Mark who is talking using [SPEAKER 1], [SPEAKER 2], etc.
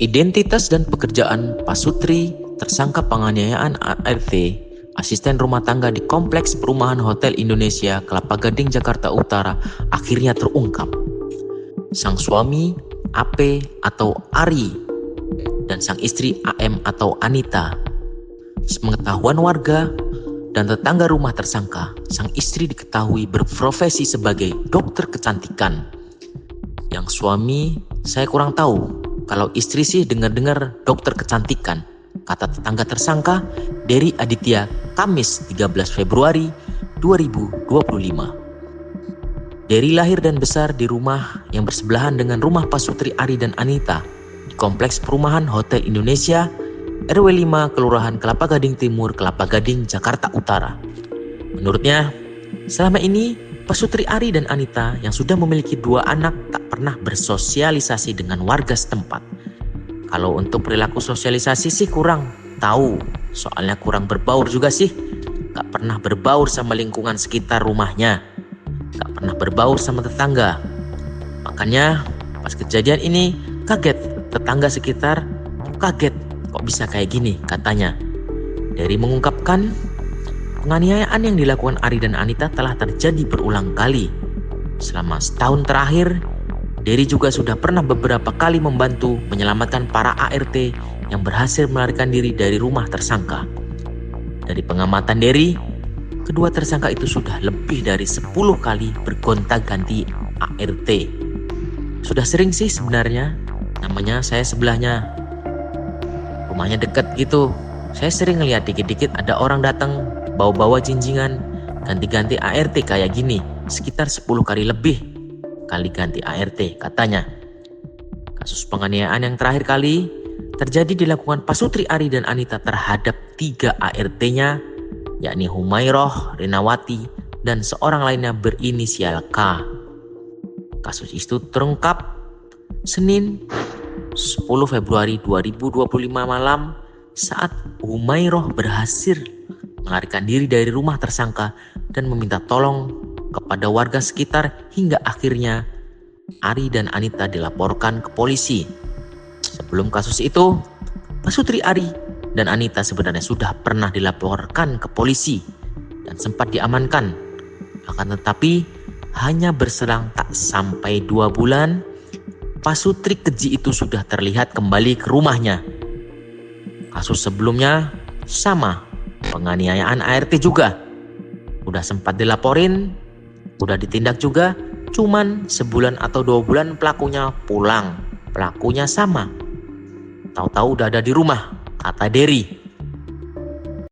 [SPEAKER 1] Identitas dan pekerjaan Pasutri, tersangka penganiayaan ART, asisten rumah tangga di Kompleks Perumahan Hotel Indonesia, Kelapa Gading, Jakarta Utara, akhirnya terungkap. Sang suami, AP atau Ari, dan sang istri AM atau Anita. Sepengetahuan warga dan tetangga rumah tersangka, sang istri diketahui berprofesi sebagai dokter kecantikan. Yang suami, saya kurang tahu. Kalau istri sih dengar-dengar dokter kecantikan, kata tetangga tersangka, Dery Aditya, Kamis 13 Februari 2025. Dery lahir dan besar di rumah yang bersebelahan dengan rumah Pasutri, Ari dan Anita di Kompleks Perumahan Hotel Indonesia, RW 5, Kelurahan Kelapa Gading Timur, Kelapa Gading, Jakarta Utara. Menurutnya, selama ini Pasutri, Ari dan Anita yang sudah memiliki 2 anak tak pernah bersosialisasi dengan warga setempat. Kalau untuk perilaku sosialisasi sih kurang tahu, soalnya kurang berbaur juga sih. Gak pernah berbaur sama lingkungan sekitar rumahnya, gak pernah berbaur sama tetangga. Makanya pas kejadian ini kaget tetangga sekitar, kaget kok bisa kayak gini katanya. Dery mengungkapkan, penganiayaan yang dilakukan Ari dan Anita telah terjadi berulang kali. Selama setahun terakhir, Dery juga sudah pernah beberapa kali membantu menyelamatkan para ART yang berhasil melarikan diri dari rumah tersangka. Dari pengamatan Dery, kedua tersangka itu sudah lebih dari 10 kali bergonta-ganti ART. Sudah sering sih sebenarnya, namanya saya sebelahnya, rumahnya deket gitu. Saya sering ngeliat dikit-dikit ada orang datang bawa-bawa jinjingan, ganti-ganti ART kayak gini, sekitar 10 kali lebih kali ganti ART katanya. Kasus penganiayaan yang terakhir kali terjadi dilakukan Pasutri, Ari dan Anita terhadap 3 ART-nya, yakni Humairoh, Renawati, dan seorang lainnya berinisial K. Kasus itu terungkap Senin 10 Februari 2025 malam saat Humairoh berhasil melarikan diri dari rumah tersangka dan meminta tolong kepada warga sekitar hingga akhirnya Ari dan Anita dilaporkan ke polisi. Sebelum kasus itu, Pasutri, Ari dan Anita sebenarnya sudah pernah dilaporkan ke polisi dan sempat diamankan. Akan tetapi hanya berselang tak sampai 2 bulan, Pasutri keji itu sudah terlihat kembali ke rumahnya. Kasus sebelumnya sama, penganiayaan ART juga. Udah sempat dilaporin, udah ditindak juga, cuman sebulan atau 2 bulan pelakunya pulang. Pelakunya sama. Tahu-tahu udah ada di rumah, kata Dery.